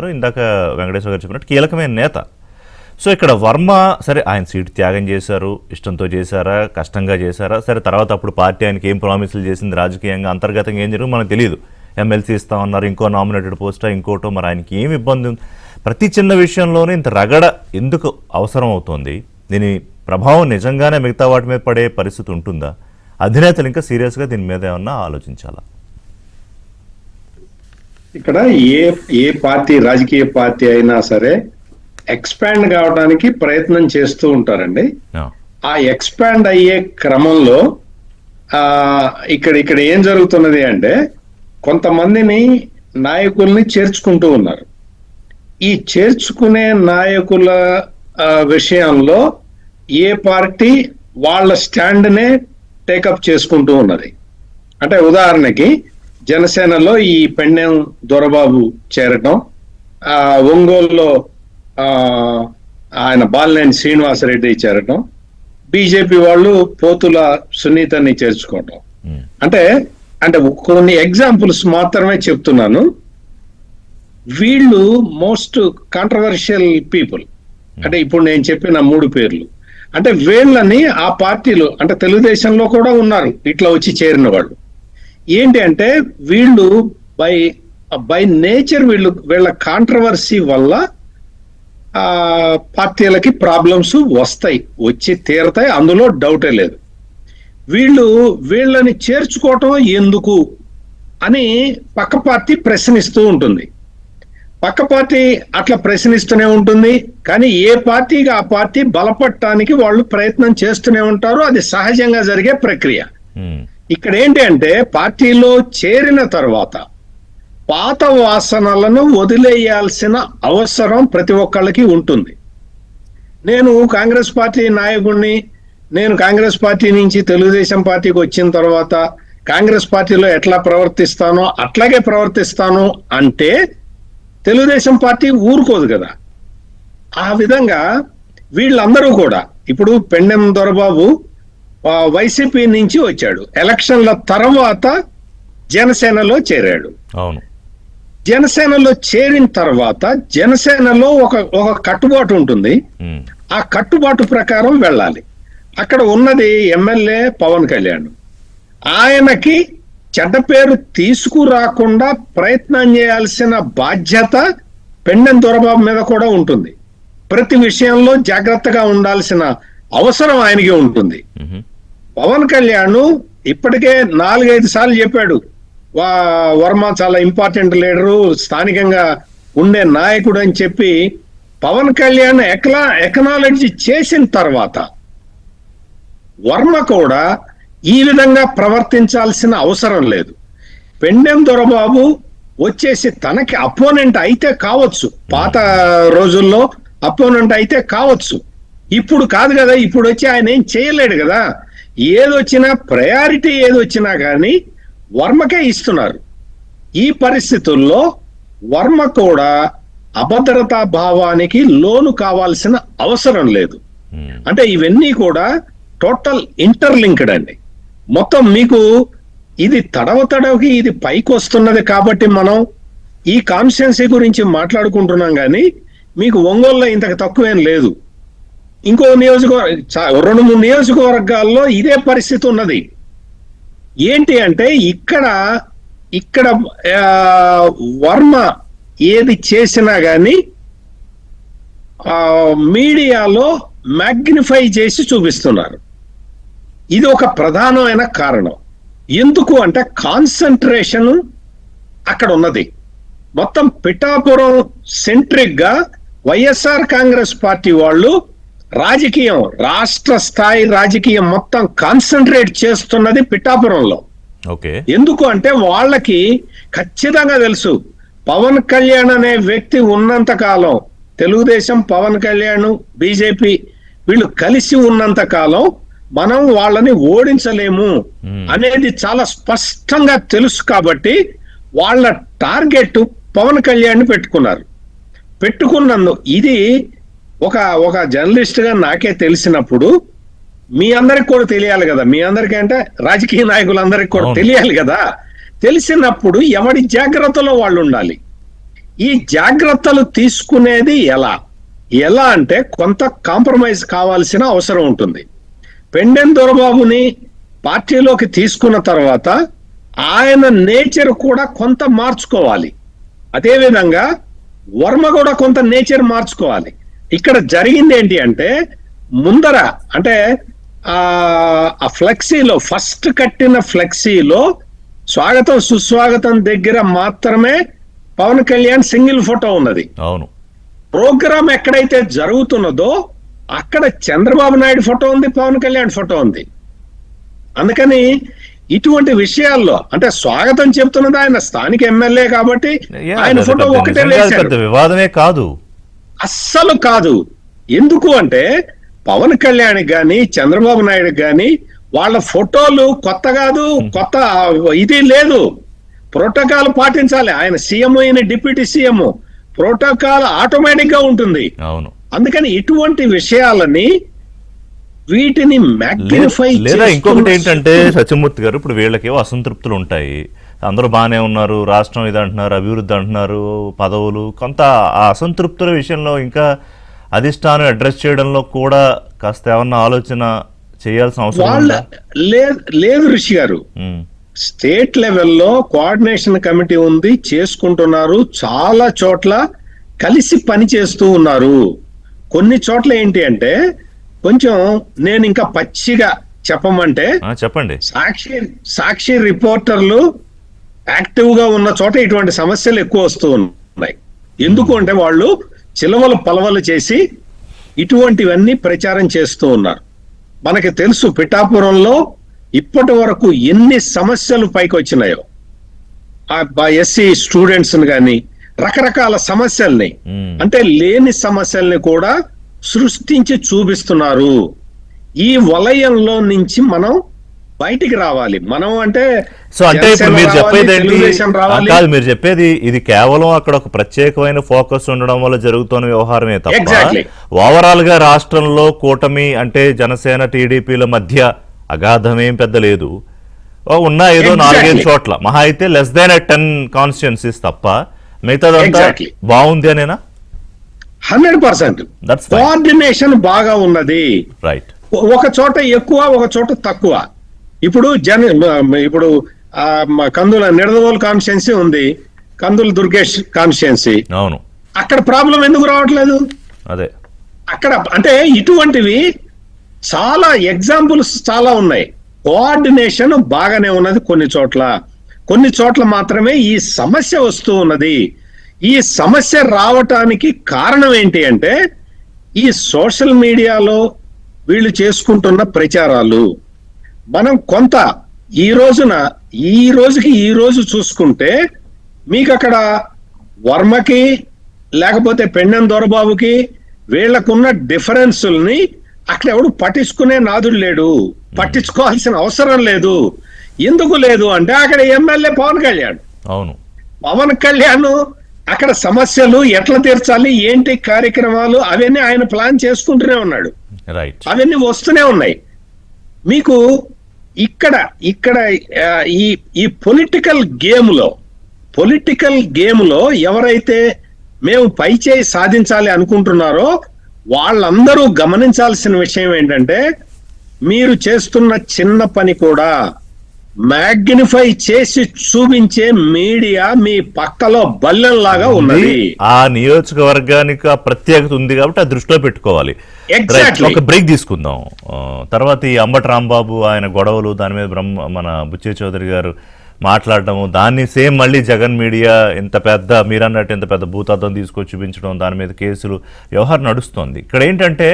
ఇందాక వెంకటేశ్వర గారు చెప్పినట్టు కీలకమైన నేత. సో ఇక్కడ వర్మ సరే ఆయన సీటు త్యాగం చేశారు, ఇష్టంతో చేశారా, కష్టంగా చేశారా, సరే తర్వాత అప్పుడు పార్టీ ఆయనకి ఏం ప్రామిసులు చేసింది, రాజకీయంగా అంతర్గతంగా ఏం జరిగింది మనకు తెలియదు. ఎమ్మెల్సీ ఇస్తామన్నారు, ఇంకో నామినేటెడ్ పోస్టా ఇంకోటో, మరి ఆయనకి ఏమి ఇబ్బంది ఉంది? ప్రతి చిన్న విషయంలోనే ఇంత రగడ ఎందుకు అవసరం అవుతుంది? దీని ప్రభావం నిజంగానే మిగతా వాటి మీద పడే పరిస్థితి ఉంటుందా? అధినేతలు ఇంకా సీరియస్గా దీని మీద ఏమన్నా ఆలోచించాలా? ఇక్కడ ఏ పార్టీ, రాజకీయ పార్టీ అయినా సరే ఎక్స్పాండ్ కావడానికి ప్రయత్నం చేస్తూ ఉంటారండి. ఆ ఎక్స్పాండ్ అయ్యే క్రమంలో ఇక్కడ ఏం జరుగుతున్నది అంటే కొంతమందిని నాయకుల్ని చేర్చుకుంటూ ఉన్నారు. ఈ చేర్చుకునే నాయకుల విషయంలో ఏ పార్టీ వాళ్ళ స్టాండ్నే టేకప్ చేసుకుంటూ ఉన్నది. అంటే ఉదాహరణకి జనసేనలో ఈ పెండెం దొరబాబు చేరటం, ఒంగోలులో ఆయన బాలినేని శ్రీనివాసరెడ్డి చేరటం, బీజేపీ వాళ్ళు పోతుల సునీతని చేర్చుకోవటం. అంటే కొన్ని ఎగ్జాంపుల్స్ మాత్రమే చెప్తున్నాను. వీళ్ళు మోస్ట్ కాంట్రవర్షియల్ పీపుల్. అంటే ఇప్పుడు నేను చెప్పిన 3 పేర్లు, అంటే వీళ్ళని ఆ పార్టీలు, అంటే తెలుగుదేశంలో కూడా ఉన్నారు ఇట్లా వచ్చి చేరిన వాళ్ళు. ఏంటి అంటే వీళ్ళు బై నేచర్ వీళ్ళ కాంట్రవర్సీ వల్ల పార్టీలకి ప్రాబ్లమ్స్ వచ్చి తీరతాయి, అందులో డౌటే లేదు. వీళ్ళని చేర్చుకోవటం ఎందుకు అని పక్క పార్టీ ప్రశ్నిస్తూ ఉంటుంది. పక్క పార్టీ అట్లా ప్రశ్నిస్తూనే ఉంటుంది, కానీ ఏ పార్టీకి ఆ పార్టీ బలపడటానికి వాళ్ళు ప్రయత్నం చేస్తూనే ఉంటారు. అది సహజంగా జరిగే ప్రక్రియ. ఇక్కడ ఏంటి అంటే పార్టీలో చేరిన తర్వాత పాత వాసనలను వదిలేయాల్సిన అవసరం ప్రతి ఒక్కళ్ళకి ఉంటుంది. నేను కాంగ్రెస్ పార్టీ నాయకుడిని, నేను కాంగ్రెస్ పార్టీ నుంచి తెలుగుదేశం పార్టీకి వచ్చిన తర్వాత కాంగ్రెస్ పార్టీలో ఎట్లా ప్రవర్తిస్తానో అట్లాగే ప్రవర్తిస్తాను అంటే తెలుగుదేశం పార్టీ ఊరుకోదు కదా. ఆ విధంగా వీళ్ళందరూ కూడా, ఇప్పుడు పెండెం దొరబాబు వైసీపీ నుంచి వచ్చాడు, ఎలక్షన్ల తర్వాత జనసేనలో చేరాడు. అవును, జనసేనలో చేరిన తర్వాత జనసేనలో ఒక కట్టుబాటు ఉంటుంది. ఆ కట్టుబాటు ప్రకారం వెళ్ళాలి. అక్కడ ఉన్నది ఎమ్మెల్యే పవన్ కళ్యాణ్. ఆయనకి చెడ్డ పేరు తీసుకురాకుండా ప్రయత్నం చేయాల్సిన బాధ్యత పెండెం దొరబాబు మీద కూడా ఉంటుంది. ప్రతి విషయంలో జాగ్రత్తగా ఉండాల్సిన అవసరం ఆయనకి ఉంటుంది. పవన్ కళ్యాణ్ ఇప్పటికే 4-5 సార్లు చెప్పాడు, వర్మ చాలా ఇంపార్టెంట్ లీడరు, స్థానికంగా ఉండే నాయకుడు అని చెప్పి పవన్ కళ్యాణ్ ఎకనాలజీ చేసిన తర్వాత వర్మ కూడా ఈ విధంగా ప్రవర్తించాల్సిన అవసరం లేదు. పెండెం దొరబాబు వచ్చేసి తనకి అపోనెంట్ అయితే కావచ్చు, పాత రోజుల్లో అపోనెంట్ అయితే కావచ్చు, ఇప్పుడు కాదు కదా. ఇప్పుడు వచ్చి ఆయన ఏం చేయలేడు కదా. ఏదొచ్చినా ప్రయారిటీ ఏదొచ్చినా కానీ వర్మకే ఇస్తున్నారు. ఈ పరిస్థితుల్లో వర్మ కూడా అభద్రతా భావానికి లోను కావాల్సిన అవసరం లేదు. అంటే ఇవన్నీ కూడా టోటల్ ఇంటర్లింక్డ్ అండి. మొత్తం మీకు ఇది తడవకి ఇది పైకి వస్తున్నది కాబట్టి మనం ఈ కాన్స్టిట్యుయెన్సీ గురించి మాట్లాడుకుంటున్నాం, కానీ మీకు ఒంగోలులో ఇంతకు తక్కువేం లేదు. ఇంకో 2-3 నియోజకవర్గాల్లో ఇదే పరిస్థితి ఉన్నది. ఏంటి అంటే ఇక్కడ వర్మ ఏది చేసినా గాని మీడియాలో మ్యాగ్నిఫై చేసి చూపిస్తున్నారు. ఇది ఒక ప్రధానమైన కారణం. ఎందుకు అంటే కాన్సన్ట్రేషన్ అక్కడ ఉన్నది. మొత్తం పిఠాపురం సెంట్రిక్ గా వైఎస్ఆర్ కాంగ్రెస్ పార్టీ వాళ్ళు రాజకీయం, రాష్ట్ర స్థాయి రాజకీయం మొత్తం కాన్సన్ట్రేట్ చేస్తున్నది పిఠాపురంలో. ఎందుకు అంటే వాళ్ళకి ఖచ్చితంగా తెలుసు, పవన్ కళ్యాణ్ అనే వ్యక్తి ఉన్నంత కాలం, తెలుగుదేశం, పవన్ కళ్యాణ్, బీజేపీ వీళ్ళు కలిసి ఉన్నంత కాలం మనం వాళ్ళని ఓడించలేము అనేది చాలా స్పష్టంగా తెలుసు. కాబట్టి వాళ్ళ టార్గెట్ పవన్ కళ్యాణ్ పెట్టుకున్నందు ఇది ఒక జర్నలిస్ట్ గా నాకే తెలిసినప్పుడు మీ అందరికి కూడా తెలియాలి కదా, మీ అందరికీ అంటే రాజకీయ నాయకులందరికీ కూడా తెలియాలి కదా. తెలిసినప్పుడు ఎవడి జాగ్రత్తలో వాళ్ళు ఉండాలి. ఈ జాగ్రత్తలు తీసుకునేది ఎలా అంటే కొంత కాంప్రమైజ్ కావాల్సిన అవసరం ఉంటుంది. పెండెం దొరబాబుని పార్టీలోకి తీసుకున్న తర్వాత ఆయన నేచర్ కూడా కొంత మార్చుకోవాలి. అదేవిధంగా వర్మ కూడా కొంత నేచర్ మార్చుకోవాలి. ఇక్కడ జరిగింది ఏంటి అంటే ముందర అంటే ఆ ఫ్లెక్సీలో ఫస్ట్ కట్టిన ఫ్లెక్సీలో స్వాగతం సుస్వాగతం దగ్గర మాత్రమే పవన్ కళ్యాణ్ సింగిల్ ఫోటో ఉన్నది. అవును. ప్రోగ్రామ్ ఎక్కడైతే జరుగుతున్నదో అక్కడ చంద్రబాబు నాయుడు ఫోటో ఉంది, పవన్ కళ్యాణ్ ఫోటో ఉంది. అందుకని ఇటువంటి విషయాల్లో అంటే స్వాగతం చెప్తున్నది ఆయన స్థానిక ఎమ్మెల్యే కాబట్టి ఆయన ఫోటో ఒకటే వేశారు. వివాదమే కాదు, అస్సలు కాదు. ఎందుకు అంటే పవన్ కళ్యాణ్ గాని చంద్రబాబు నాయుడు గాని వాళ్ళ ఫోటోలు కొత్త కాదు, కొత్త ఇది లేదు. ప్రోటోకాల్ పాటించాలి. ఆయన సీఎం అయిన డిప్యూటీ సీఎం, ప్రోటోకాల్ ఆటోమేటిక్ గా ఉంటుంది. అవును. అందుకని ఇటువంటి విషయాలని వీటిని మ్యాగ్నిఫై లేదా ఇంకొకటి ఏంటంటే సత్యమూర్తి గారు, ఇప్పుడు వీళ్ళకేవో అసంతృప్తులు ఉంటాయి. అందరూ బాగానే ఉన్నారు, రాష్ట్రం ఇది అంటున్నారు, అభివృద్ధి అంటున్నారు, పదవులు, కొంత ఆ అసంతృప్తుల విషయంలో ఇంకా అధిష్టానం అడ్రస్ చేయడంలో కూడా కాస్త ఏమన్నా ఆలోచన చేయాల్సిన అవసరం లేదు ఋషి గారు. స్టేట్ లెవెల్లో కోఆర్డినేషన్ కమిటీ ఉంది, చేసుకుంటున్నారు. చాలా చోట్ల కలిసి పని చేస్తూ ఉన్నారు. కొన్ని చోట్ల ఏంటి అంటే కొంచెం నేను ఇంకా పచ్చిగా చెప్పమంటే చెప్పండి, సాక్షి రిపోర్టర్లు యాక్టివ్ గా ఉన్న చోట ఇటువంటి సమస్యలు ఎక్కువ వస్తూ ఉన్నాయి. ఎందుకు అంటే వాళ్ళు చిలవలు పలవలు చేసి ఇటువంటివన్నీ ప్రచారం చేస్తూ ఉన్నారు. మనకి తెలుసు పిఠాపురంలో ఇప్పటి వరకు ఎన్ని సమస్యలు పైకి వచ్చినాయో, ఎస్సీ స్టూడెంట్స్ కానీ రకరకాల సమస్యల్ని, అంటే లేని సమస్యల్ని కూడా సృష్టించి చూపిస్తున్నారు. ఈ వలయంలో నుంచి మనం బయటికి రావాలి. మనం అంటే సో అంటే ఇప్పుడు మీరు చెప్పేది ఏంటి? మీరు చెప్పేది ఇది కేవలం అక్కడ ఒక ప్రత్యేకమైన ఫోకస్ ఉండడం వల్ల జరుగుతున్న వ్యవహారమే తప్ప ఓవరాల్ గా రాష్ట్రంలో కూటమి అంటే జనసేన టీడీపీల మధ్య అగాధమేం పెద్ద లేదు. ఉన్నా ఏదో 4-5 చోట్ల మహా అయితే లెస్ దాన్ 10 కాన్స్టిట్యుయెన్సీస్ తప్ప మిగతాదంతా బాగుంది అనేనా? 100% కోఆర్డినేషన్ బాగా ఉన్నది. రైట్. ఒక చోట ఎక్కువ, ఒక చోట తక్కువ. ఇప్పుడు ఇప్పుడు కందుల నిడదవోలు కాన్స్టిట్యున్సీ ఉంది, కందుల దుర్గేష్ కాన్స్టిట్యున్సీ. అవును. అక్కడ ప్రాబ్లం ఎందుకు రావట్లేదు? అదే అక్కడ అంటే ఇటువంటివి చాలా ఎగ్జాంపుల్స్ చాలా ఉన్నాయి. కోఆర్డినేషన్ బాగానే ఉన్నది కొన్ని చోట్ల మాత్రమే ఈ సమస్య వస్తూ ఉన్నది. ఈ సమస్య రావటానికి కారణం ఏంటి అంటే ఈ సోషల్ మీడియాలో వీళ్ళు చేసుకుంటున్న ప్రచారాలు. మనం కొంత ఈ రోజు చూసుకుంటే మీకు అక్కడ వర్మకి లేకపోతే పెండెం దొరబాబుకి వీళ్ళకున్న డిఫరెన్సుల్ని అక్కడ ఎవడు పట్టించుకునే నాదుడు లేడు, పట్టించుకోవాల్సిన అవసరం లేదు. ఎందుకు లేదు అంటే అక్కడ ఎమ్మెల్యే పవన్ కళ్యాణ్. అవును. పవన్ కళ్యాణ్ అక్కడ సమస్యలు ఎట్లా తీర్చాలి, ఏంటి కార్యక్రమాలు అవన్నీ ఆయన ప్లాన్ చేసుకుంటూనే ఉన్నాడు. అవన్నీ వస్తూనే ఉన్నాయి. మీకు ఇక్కడ ఈ పొలిటికల్ గేమ్ లో ఎవరైతే మేము పైచేయి సాధించాలి అనుకుంటున్నారో వాళ్ళందరూ గమనించాల్సిన విషయం ఏంటంటే మీరు చేస్తున్న చిన్న పని కూడా మ్యాగ్నిఫై చేసి చూపించే మీడియా మీ పక్కలో బల్లెంలాగా ఉన్నది. ఆ నియోజకవర్గానికి ప్రత్యేకత ఉంది కాబట్టి ఆ దృష్టిలో పెట్టుకోవాలి. ఒక బ్రేక్ తీసుకుందాం. తర్వాత ఈ అంబటి రాంబాబు ఆయన గొడవలు దాని మీద మన బుచ్చే చౌదరి గారు మాట్లాడటము, దాన్ని సేమ్ మళ్ళీ జగన్ మీడియా ఇంత పెద్ద మీరన్నట్టు ఇంత పెద్ద భూతార్థం తీసుకొచ్చి చూపించడం, దాని మీద కేసులు వ్యవహారం నడుస్తోంది. ఇక్కడ ఏంటంటే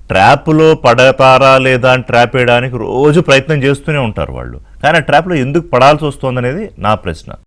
ట్రాప్లో పడతారా లేదా అని ట్రాప్ వేయడానికి రోజు ప్రయత్నం చేస్తూనే ఉంటారు వాళ్ళు. కానీ ఆ ట్రాప్లో ఎందుకు పడాల్సి వస్తుంది అనేది నా ప్రశ్న.